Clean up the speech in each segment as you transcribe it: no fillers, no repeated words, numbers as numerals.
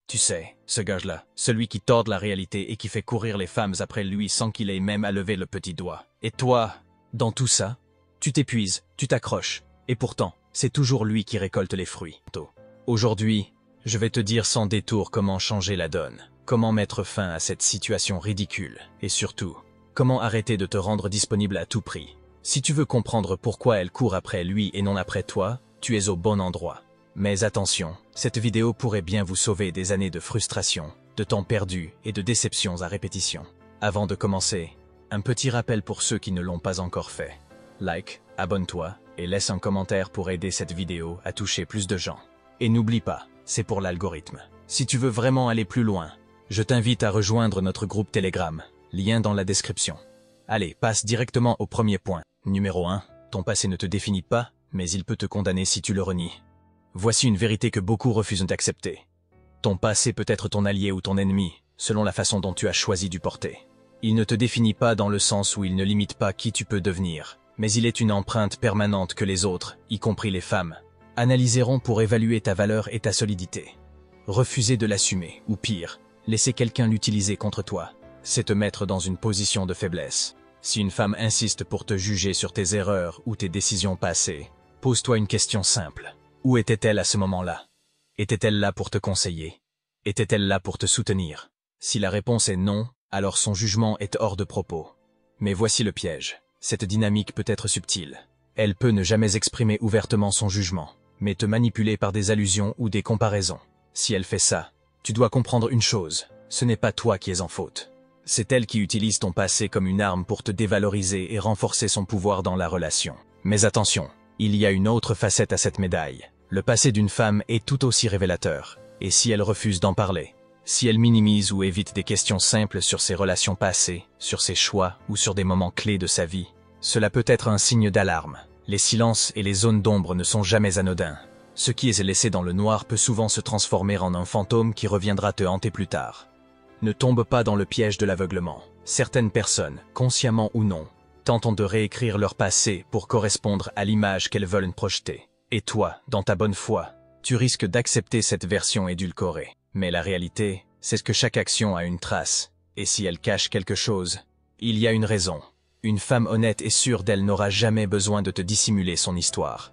Tu sais, ce gage-là, celui qui tord la réalité et qui fait courir les femmes après lui sans qu'il ait même à lever le petit doigt. Et toi, dans tout ça, tu t'épuises, tu t'accroches, et pourtant, c'est toujours lui qui récolte les fruits. Aujourd'hui, je vais te dire sans détour comment changer la donne, comment mettre fin à cette situation ridicule, et surtout, comment arrêter de te rendre disponible à tout prix. Si tu veux comprendre pourquoi elle court après lui et non après toi, tu es au bon endroit. Mais attention, cette vidéo pourrait bien vous sauver des années de frustration, de temps perdu et de déceptions à répétition. Avant de commencer, un petit rappel pour ceux qui ne l'ont pas encore fait. Like, abonne-toi et laisse un commentaire pour aider cette vidéo à toucher plus de gens. Et n'oublie pas, c'est pour l'algorithme. Si tu veux vraiment aller plus loin, je t'invite à rejoindre notre groupe Telegram, lien dans la description. Allez, passe directement au premier point. Numéro 1, ton passé ne te définit pas, mais il peut te condamner si tu le renies. Voici une vérité que beaucoup refusent d'accepter. Ton passé peut être ton allié ou ton ennemi, selon la façon dont tu as choisi d'y porter. Il ne te définit pas dans le sens où il ne limite pas qui tu peux devenir, mais il est une empreinte permanente que les autres, y compris les femmes, analyseront pour évaluer ta valeur et ta solidité. Refuser de l'assumer, ou pire, laisser quelqu'un l'utiliser contre toi, c'est te mettre dans une position de faiblesse. Si une femme insiste pour te juger sur tes erreurs ou tes décisions passées, pose-toi une question simple. Où était-elle à ce moment-là? Était-elle là pour te conseiller? Était-elle là pour te soutenir? Si la réponse est non, alors son jugement est hors de propos. Mais voici le piège. Cette dynamique peut être subtile. Elle peut ne jamais exprimer ouvertement son jugement, mais te manipuler par des allusions ou des comparaisons. Si elle fait ça, tu dois comprendre une chose, ce n'est pas toi qui es en faute. C'est elle qui utilise ton passé comme une arme pour te dévaloriser et renforcer son pouvoir dans la relation. Mais attention, il y a une autre facette à cette médaille. Le passé d'une femme est tout aussi révélateur, et si elle refuse d'en parler, si elle minimise ou évite des questions simples sur ses relations passées, sur ses choix ou sur des moments clés de sa vie, cela peut être un signe d'alarme. Les silences et les zones d'ombre ne sont jamais anodins. Ce qui est laissé dans le noir peut souvent se transformer en un fantôme qui reviendra te hanter plus tard. Ne tombe pas dans le piège de l'aveuglement. Certaines personnes, consciemment ou non, tentent de réécrire leur passé pour correspondre à l'image qu'elles veulent projeter. Et toi, dans ta bonne foi, tu risques d'accepter cette version édulcorée. Mais la réalité, c'est que chaque action a une trace, et si elle cache quelque chose, il y a une raison. Une femme honnête et sûre d'elle n'aura jamais besoin de te dissimuler son histoire.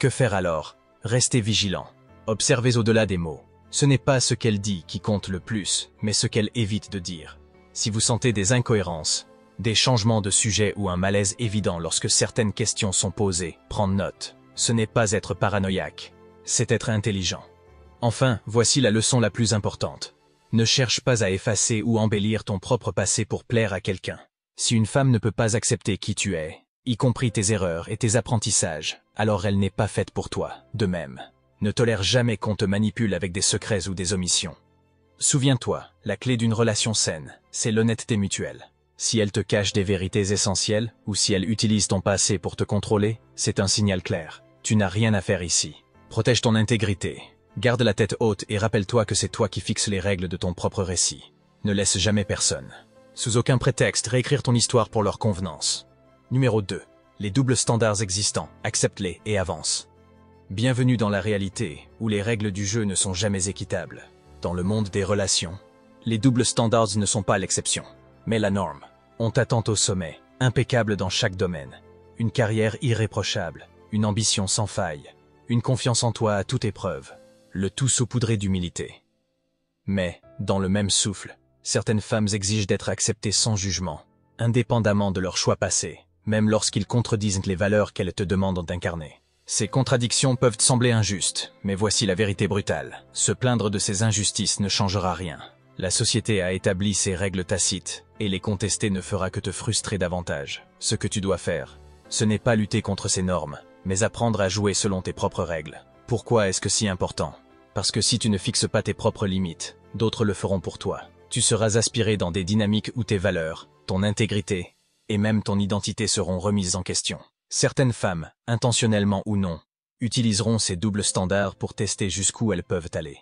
Que faire alors? Restez vigilant. Observez au-delà des mots. Ce n'est pas ce qu'elle dit qui compte le plus, mais ce qu'elle évite de dire. Si vous sentez des incohérences, des changements de sujet ou un malaise évident lorsque certaines questions sont posées, prendre note. Ce n'est pas être paranoïaque, c'est être intelligent. Enfin, voici la leçon la plus importante. Ne cherche pas à effacer ou embellir ton propre passé pour plaire à quelqu'un. Si une femme ne peut pas accepter qui tu es, y compris tes erreurs et tes apprentissages, alors elle n'est pas faite pour toi. De même, ne tolère jamais qu'on te manipule avec des secrets ou des omissions. Souviens-toi, la clé d'une relation saine, c'est l'honnêteté mutuelle. Si elle te cache des vérités essentielles, ou si elle utilise ton passé pour te contrôler, c'est un signal clair. Tu n'as rien à faire ici. Protège ton intégrité. Garde la tête haute et rappelle-toi que c'est toi qui fixes les règles de ton propre récit. Ne laisse jamais personne, sous aucun prétexte, réécrire ton histoire pour leur convenance. Numéro 2. Les doubles standards existants, accepte-les et avance. Bienvenue dans la réalité, où les règles du jeu ne sont jamais équitables. Dans le monde des relations, les doubles standards ne sont pas l'exception, mais la norme. On t'attend au sommet, impeccable dans chaque domaine. Une carrière irréprochable, une ambition sans faille, une confiance en toi à toute épreuve, le tout saupoudré d'humilité. Mais, dans le même souffle, certaines femmes exigent d'être acceptées sans jugement, indépendamment de leurs choix passés, même lorsqu'ils contredisent les valeurs qu'elles te demandent d'incarner. Ces contradictions peuvent sembler injustes, mais voici la vérité brutale. Se plaindre de ces injustices ne changera rien. La société a établi ses règles tacites, et les contester ne fera que te frustrer davantage. Ce que tu dois faire, ce n'est pas lutter contre ces normes, mais apprendre à jouer selon tes propres règles. Pourquoi est-ce que si important? Parce que si tu ne fixes pas tes propres limites, d'autres le feront pour toi. Tu seras aspiré dans des dynamiques où tes valeurs, ton intégrité, et même ton identité seront remises en question. Certaines femmes, intentionnellement ou non, utiliseront ces doubles standards pour tester jusqu'où elles peuvent aller.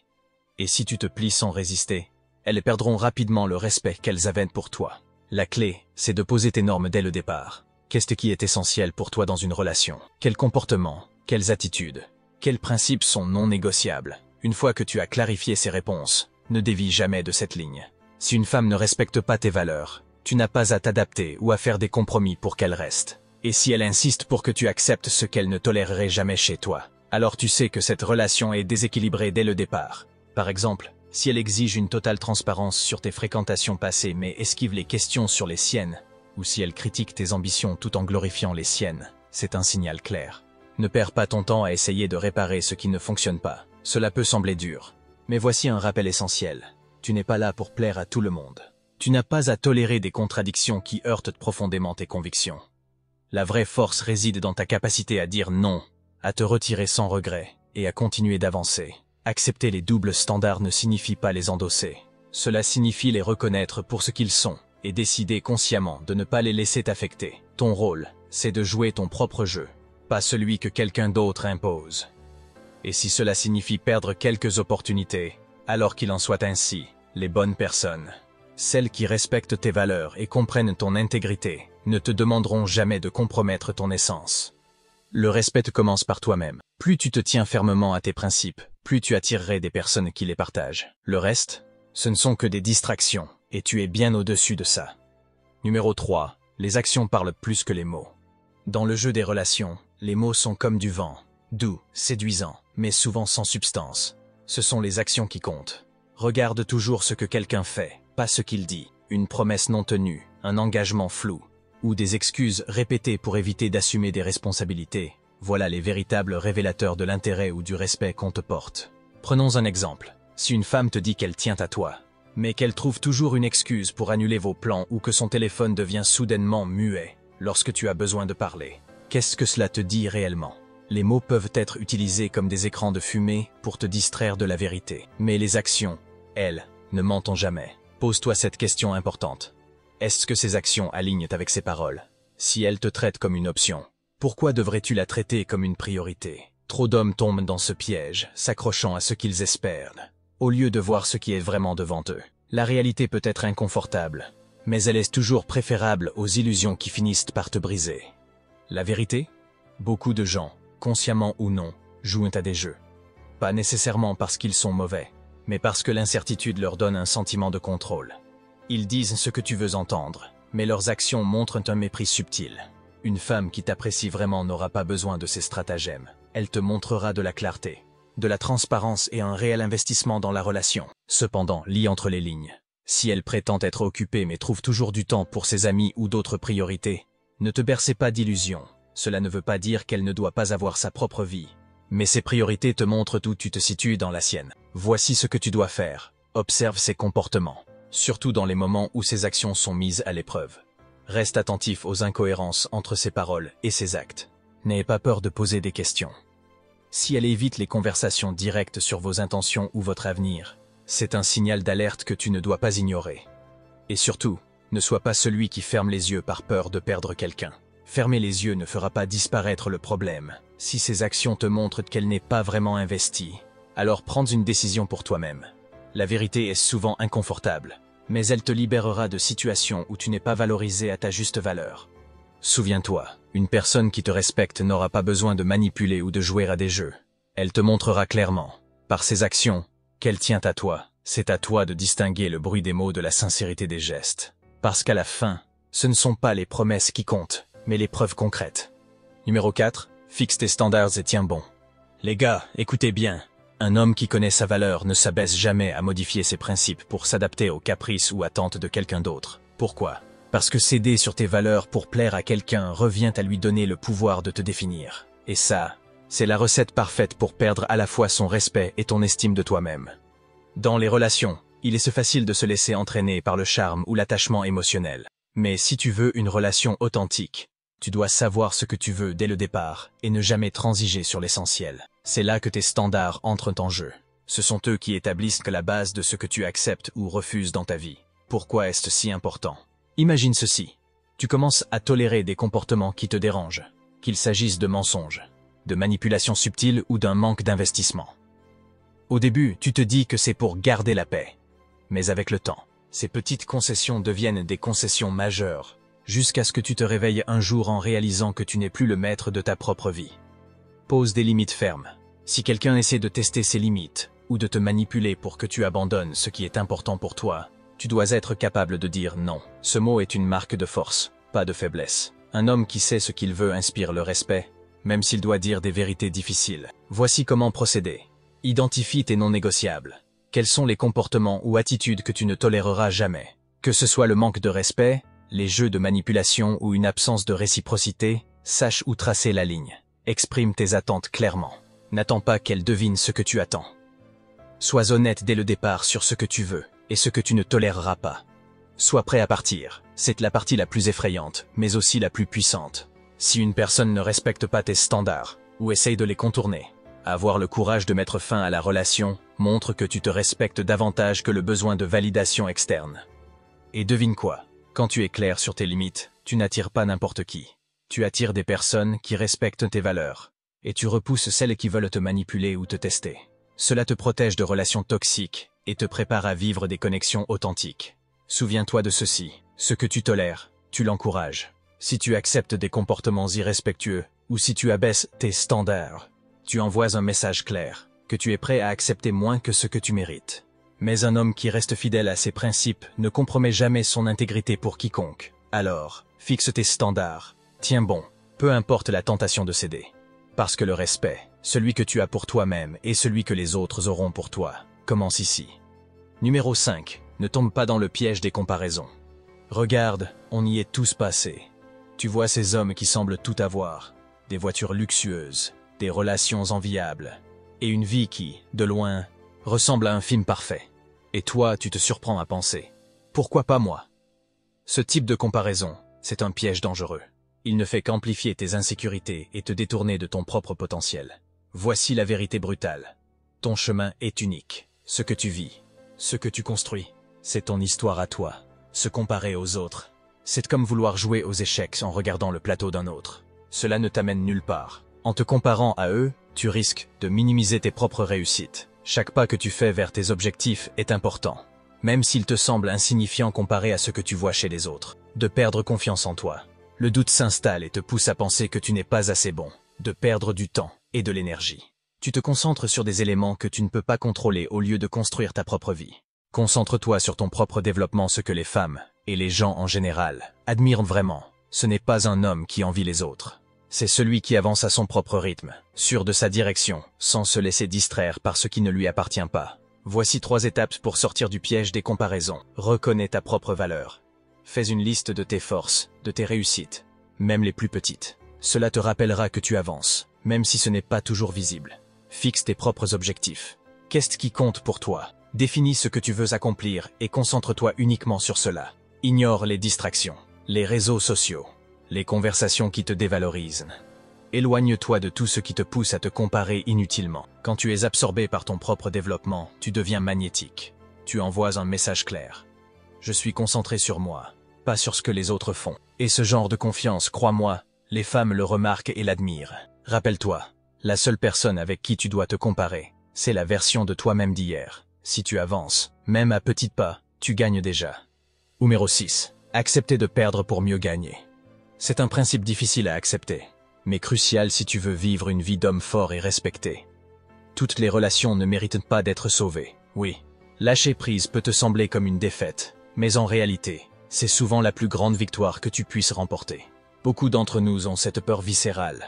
Et si tu te plies sans résister, elles perdront rapidement le respect qu'elles avaient pour toi. La clé, c'est de poser tes normes dès le départ. Qu'est-ce qui est essentiel pour toi dans une relation? Quels comportements? Quelles attitudes? Quels principes sont non négociables? Une fois que tu as clarifié ces réponses, Ne dévie jamais de cette ligne. Si une femme ne respecte pas tes valeurs, tu n'as pas à t'adapter ou à faire des compromis pour qu'elle reste. Et si elle insiste pour que tu acceptes ce qu'elle ne tolérerait jamais chez toi, alors tu sais que cette relation est déséquilibrée dès le départ. Par exemple, si elle exige une totale transparence sur tes fréquentations passées mais esquive les questions sur les siennes, ou si elle critique tes ambitions tout en glorifiant les siennes, c'est un signal clair. Ne perds pas ton temps à essayer de réparer ce qui ne fonctionne pas. Cela peut sembler dur. Mais voici un rappel essentiel. Tu n'es pas là pour plaire à tout le monde. Tu n'as pas à tolérer des contradictions qui heurtent profondément tes convictions. La vraie force réside dans ta capacité à dire non, à te retirer sans regret et à continuer d'avancer. Accepter les doubles standards ne signifie pas les endosser. Cela signifie les reconnaître pour ce qu'ils sont et décider consciemment de ne pas les laisser t'affecter. Ton rôle, c'est de jouer ton propre jeu, pas celui que quelqu'un d'autre impose. Et si cela signifie perdre quelques opportunités, alors qu'il en soit ainsi, les bonnes personnes, celles qui respectent tes valeurs et comprennent ton intégrité, ne te demanderont jamais de compromettre ton essence. Le respect commence par toi-même. Plus tu te tiens fermement à tes principes, plus tu attirerais des personnes qui les partagent. Le reste, ce ne sont que des distractions, et tu es bien au-dessus de ça. Numéro 3. Les actions parlent plus que les mots. Dans le jeu des relations, les mots sont comme du vent, doux, séduisants, mais souvent sans substance. Ce sont les actions qui comptent. Regarde toujours ce que quelqu'un fait, pas ce qu'il dit. Une promesse non tenue, un engagement flou, ou des excuses répétées pour éviter d'assumer des responsabilités. Voilà les véritables révélateurs de l'intérêt ou du respect qu'on te porte. Prenons un exemple. Si une femme te dit qu'elle tient à toi, mais qu'elle trouve toujours une excuse pour annuler vos plans ou que son téléphone devient soudainement muet lorsque tu as besoin de parler, qu'est-ce que cela te dit réellement? Les mots peuvent être utilisés comme des écrans de fumée pour te distraire de la vérité. Mais les actions, elles, ne mentent jamais. Pose-toi cette question importante. Est-ce que ces actions alignent avec ses paroles? Si elles te traitent comme une option, pourquoi devrais-tu la traiter comme une priorité? Trop d'hommes tombent dans ce piège, s'accrochant à ce qu'ils espèrent, au lieu de voir ce qui est vraiment devant eux. La réalité peut être inconfortable, mais elle est toujours préférable aux illusions qui finissent par te briser. La vérité? Beaucoup de gens, consciemment ou non, jouent à des jeux. Pas nécessairement parce qu'ils sont mauvais, mais parce que l'incertitude leur donne un sentiment de contrôle. Ils disent ce que tu veux entendre, mais leurs actions montrent un mépris subtil. Une femme qui t'apprécie vraiment n'aura pas besoin de ces stratagèmes. Elle te montrera de la clarté, de la transparence et un réel investissement dans la relation. Cependant, lis entre les lignes. Si elle prétend être occupée mais trouve toujours du temps pour ses amis ou d'autres priorités, ne te bercez pas d'illusions. Cela ne veut pas dire qu'elle ne doit pas avoir sa propre vie. Mais ses priorités te montrent où tu te situes dans la sienne. Voici ce que tu dois faire. Observe ses comportements, surtout dans les moments où ses actions sont mises à l'épreuve. Reste attentif aux incohérences entre ses paroles et ses actes. N'ayez pas peur de poser des questions. Si elle évite les conversations directes sur vos intentions ou votre avenir, c'est un signal d'alerte que tu ne dois pas ignorer. Et surtout, ne sois pas celui qui ferme les yeux par peur de perdre quelqu'un. Fermer les yeux ne fera pas disparaître le problème. Si ses actions te montrent qu'elle n'est pas vraiment investie, alors prends une décision pour toi-même. La vérité est souvent inconfortable, mais elle te libérera de situations où tu n'es pas valorisé à ta juste valeur. Souviens-toi, une personne qui te respecte n'aura pas besoin de manipuler ou de jouer à des jeux. Elle te montrera clairement, par ses actions, qu'elle tient à toi. C'est à toi de distinguer le bruit des mots de la sincérité des gestes. Parce qu'à la fin, ce ne sont pas les promesses qui comptent, mais les preuves concrètes. Numéro 4. Fixe tes standards et tiens bon. Les gars, écoutez bien. Un homme qui connaît sa valeur ne s'abaisse jamais à modifier ses principes pour s'adapter aux caprices ou attentes de quelqu'un d'autre. Pourquoi? Parce que céder sur tes valeurs pour plaire à quelqu'un revient à lui donner le pouvoir de te définir. Et ça, c'est la recette parfaite pour perdre à la fois son respect et ton estime de toi-même. Dans les relations, il est facile de se laisser entraîner par le charme ou l'attachement émotionnel. Mais si tu veux une relation authentique, tu dois savoir ce que tu veux dès le départ et ne jamais transiger sur l'essentiel. C'est là que tes standards entrent en jeu. Ce sont eux qui établissent la base de ce que tu acceptes ou refuses dans ta vie. Pourquoi est-ce si important? Imagine ceci. Tu commences à tolérer des comportements qui te dérangent, qu'il s'agisse de mensonges, de manipulations subtiles ou d'un manque d'investissement. Au début, tu te dis que c'est pour garder la paix. Mais avec le temps, ces petites concessions deviennent des concessions majeures, jusqu'à ce que tu te réveilles un jour en réalisant que tu n'es plus le maître de ta propre vie. Pose des limites fermes. Si quelqu'un essaie de tester ses limites, ou de te manipuler pour que tu abandonnes ce qui est important pour toi, tu dois être capable de dire non. Ce mot est une marque de force, pas de faiblesse. Un homme qui sait ce qu'il veut inspire le respect, même s'il doit dire des vérités difficiles. Voici comment procéder. Identifie tes non négociables. Quels sont les comportements ou attitudes que tu ne toléreras jamais? Que ce soit le manque de respect, les jeux de manipulation ou une absence de réciprocité, sache où tracer la ligne. Exprime tes attentes clairement. N'attends pas qu'elle devine ce que tu attends. Sois honnête dès le départ sur ce que tu veux et ce que tu ne toléreras pas. Sois prêt à partir. C'est la partie la plus effrayante, mais aussi la plus puissante. Si une personne ne respecte pas tes standards ou essaye de les contourner, avoir le courage de mettre fin à la relation montre que tu te respectes davantage que le besoin de validation externe. Et devine quoi? Quand tu es clair sur tes limites, tu n'attires pas n'importe qui. Tu attires des personnes qui respectent tes valeurs, et tu repousses celles qui veulent te manipuler ou te tester. Cela te protège de relations toxiques et te prépare à vivre des connexions authentiques. Souviens-toi de ceci, ce que tu tolères, tu l'encourages. Si tu acceptes des comportements irrespectueux, ou si tu abaisses tes standards, tu envoies un message clair, que tu es prêt à accepter moins que ce que tu mérites. Mais un homme qui reste fidèle à ses principes ne compromet jamais son intégrité pour quiconque. Alors, fixe tes standards, tiens bon, peu importe la tentation de céder. Parce que le respect, celui que tu as pour toi-même et celui que les autres auront pour toi, commence ici. Numéro 5. Ne tombe pas dans le piège des comparaisons. Regarde, on y est tous passés. Tu vois ces hommes qui semblent tout avoir, des voitures luxueuses, des relations enviables, et une vie qui, de loin, ressemble à un film parfait. Et toi, tu te surprends à penser, pourquoi pas moi? Ce type de comparaison, c'est un piège dangereux. Il ne fait qu'amplifier tes insécurités et te détourner de ton propre potentiel. Voici la vérité brutale. Ton chemin est unique. Ce que tu vis, ce que tu construis, c'est ton histoire à toi. Se comparer aux autres, c'est comme vouloir jouer aux échecs en regardant le plateau d'un autre. Cela ne t'amène nulle part. En te comparant à eux, tu risques de minimiser tes propres réussites. Chaque pas que tu fais vers tes objectifs est important, même s'il te semble insignifiant comparé à ce que tu vois chez les autres. De perdre confiance en toi. Le doute s'installe et te pousse à penser que tu n'es pas assez bon. De perdre du temps et de l'énergie. Tu te concentres sur des éléments que tu ne peux pas contrôler au lieu de construire ta propre vie. Concentre-toi sur ton propre développement. Ce que les femmes, et les gens en général, admirent vraiment, ce n'est pas un homme qui envie les autres. C'est celui qui avance à son propre rythme, sûr de sa direction, sans se laisser distraire par ce qui ne lui appartient pas. Voici 3 étapes pour sortir du piège des comparaisons. Reconnais ta propre valeur. Fais une liste de tes forces, de tes réussites, même les plus petites. Cela te rappellera que tu avances, même si ce n'est pas toujours visible. Fixe tes propres objectifs. Qu'est-ce qui compte pour toi? Définis ce que tu veux accomplir et concentre-toi uniquement sur cela. Ignore les distractions, les réseaux sociaux, les conversations qui te dévalorisent. Éloigne-toi de tout ce qui te pousse à te comparer inutilement. Quand tu es absorbé par ton propre développement, tu deviens magnétique. Tu envoies un message clair. Je suis concentré sur moi, pas sur ce que les autres font. Et ce genre de confiance, crois-moi, les femmes le remarquent et l'admirent. Rappelle-toi, la seule personne avec qui tu dois te comparer, c'est la version de toi-même d'hier. Si tu avances, même à petits pas, tu gagnes déjà. Numéro 6. Accepter de perdre pour mieux gagner. C'est un principe difficile à accepter, mais crucial si tu veux vivre une vie d'homme fort et respecté. Toutes les relations ne méritent pas d'être sauvées, oui. Lâcher prise peut te sembler comme une défaite, mais en réalité, c'est souvent la plus grande victoire que tu puisses remporter. Beaucoup d'entre nous ont cette peur viscérale.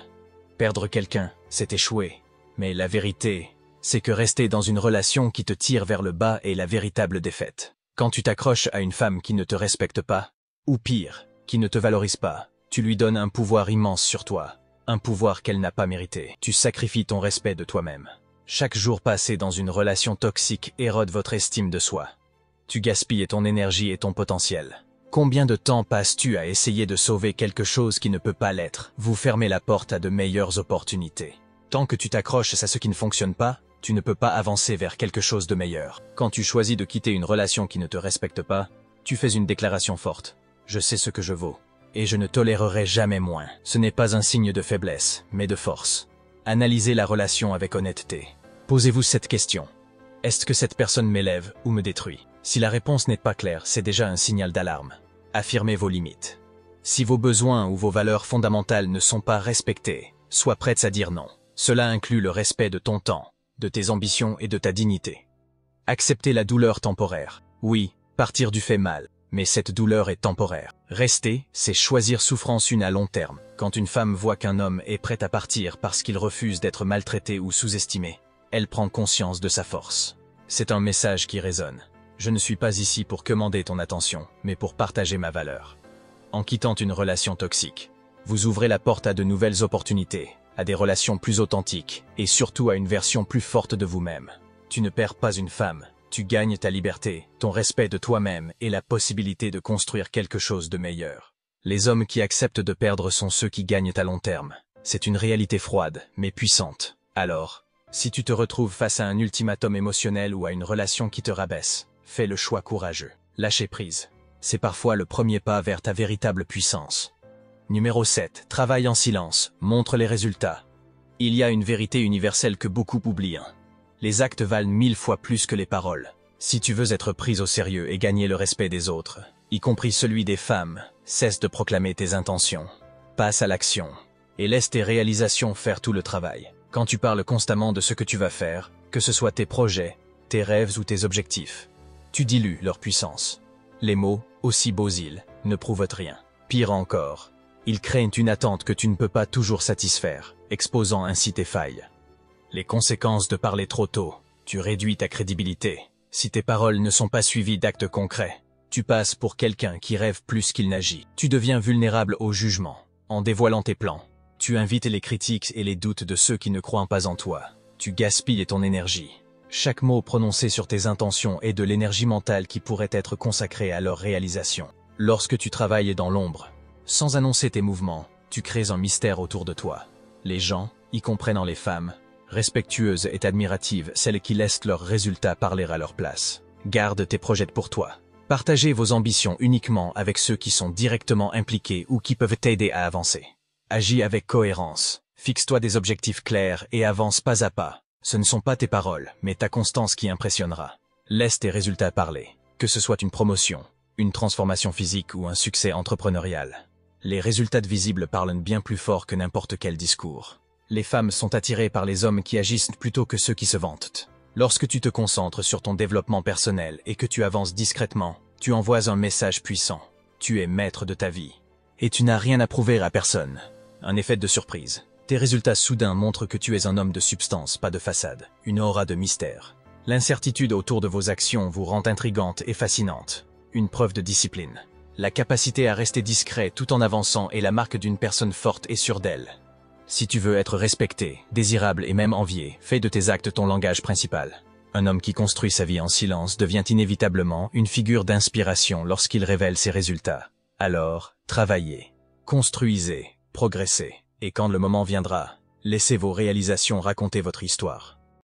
Perdre quelqu'un, c'est échouer, mais la vérité, c'est que rester dans une relation qui te tire vers le bas est la véritable défaite. Quand tu t'accroches à une femme qui ne te respecte pas, ou pire, qui ne te valorise pas, tu lui donnes un pouvoir immense sur toi, un pouvoir qu'elle n'a pas mérité. Tu sacrifies ton respect de toi-même. Chaque jour passé dans une relation toxique érode votre estime de soi. Tu gaspilles ton énergie et ton potentiel. Combien de temps passes-tu à essayer de sauver quelque chose qui ne peut pas l'être? Vous fermez la porte à de meilleures opportunités. Tant que tu t'accroches à ce qui ne fonctionne pas, tu ne peux pas avancer vers quelque chose de meilleur. Quand tu choisis de quitter une relation qui ne te respecte pas, tu fais une déclaration forte. Je sais ce que je vaux, et je ne tolérerai jamais moins. Ce n'est pas un signe de faiblesse, mais de force. Analysez la relation avec honnêteté. Posez-vous cette question. Est-ce que cette personne m'élève ou me détruit? Si la réponse n'est pas claire, c'est déjà un signal d'alarme. Affirmez vos limites. Si vos besoins ou vos valeurs fondamentales ne sont pas respectés, sois prête à dire non. Cela inclut le respect de ton temps, de tes ambitions et de ta dignité. Accepter la douleur temporaire. Oui, partir du fait mal, mais cette douleur est temporaire. Rester, c'est choisir souffrance une à long terme. Quand une femme voit qu'un homme est prêt à partir parce qu'il refuse d'être maltraité ou sous-estimé, elle prend conscience de sa force. C'est un message qui résonne. Je ne suis pas ici pour commander ton attention, mais pour partager ma valeur. En quittant une relation toxique, vous ouvrez la porte à de nouvelles opportunités, à des relations plus authentiques, et surtout à une version plus forte de vous-même. Tu ne perds pas une femme, tu gagnes ta liberté, ton respect de toi-même et la possibilité de construire quelque chose de meilleur. Les hommes qui acceptent de perdre sont ceux qui gagnent à long terme. C'est une réalité froide, mais puissante. Alors, si tu te retrouves face à un ultimatum émotionnel ou à une relation qui te rabaisse, fais le choix courageux. Lâcher prise. C'est parfois le premier pas vers ta véritable puissance. Numéro 7. Travaille en silence. Montre les résultats. Il y a une vérité universelle que beaucoup oublient. Les actes valent 1000 fois plus que les paroles. Si tu veux être prise au sérieux et gagner le respect des autres, y compris celui des femmes, cesse de proclamer tes intentions. Passe à l'action. Et laisse tes réalisations faire tout le travail. Quand tu parles constamment de ce que tu vas faire, que ce soit tes projets, tes rêves ou tes objectifs, tu dilues leur puissance. Les mots, aussi beaux ils, ne prouvent rien. Pire encore, ils créent une attente que tu ne peux pas toujours satisfaire, exposant ainsi tes failles. Les conséquences de parler trop tôt, tu réduis ta crédibilité. Si tes paroles ne sont pas suivies d'actes concrets, tu passes pour quelqu'un qui rêve plus qu'il n'agit. Tu deviens vulnérable au jugement, en dévoilant tes plans. Tu invites les critiques et les doutes de ceux qui ne croient pas en toi. Tu gaspilles ton énergie. Chaque mot prononcé sur tes intentions est de l'énergie mentale qui pourrait être consacrée à leur réalisation. Lorsque tu travailles dans l'ombre, sans annoncer tes mouvements, tu crées un mystère autour de toi. Les gens, y comprenant les femmes, respectueuses et admiratives, celles qui laissent leurs résultats parler à leur place. Garde tes projets pour toi. Partagez vos ambitions uniquement avec ceux qui sont directement impliqués ou qui peuvent t'aider à avancer. Agis avec cohérence. Fixe-toi des objectifs clairs et avance pas à pas. Ce ne sont pas tes paroles, mais ta constance qui impressionnera. Laisse tes résultats parler. Que ce soit une promotion, une transformation physique ou un succès entrepreneurial. Les résultats visibles parlent bien plus fort que n'importe quel discours. Les femmes sont attirées par les hommes qui agissent plutôt que ceux qui se vantent. Lorsque tu te concentres sur ton développement personnel et que tu avances discrètement, tu envoies un message puissant. Tu es maître de ta vie. Et tu n'as rien à prouver à personne. Un effet de surprise. Tes résultats soudains montrent que tu es un homme de substance, pas de façade. Une aura de mystère. L'incertitude autour de vos actions vous rend intrigante et fascinante. Une preuve de discipline. La capacité à rester discret tout en avançant est la marque d'une personne forte et sûre d'elle. Si tu veux être respecté, désirable et même envié, fais de tes actes ton langage principal. Un homme qui construit sa vie en silence devient inévitablement une figure d'inspiration lorsqu'il révèle ses résultats. Alors, travaillez, construisez, progressez, et quand le moment viendra, laissez vos réalisations raconter votre histoire.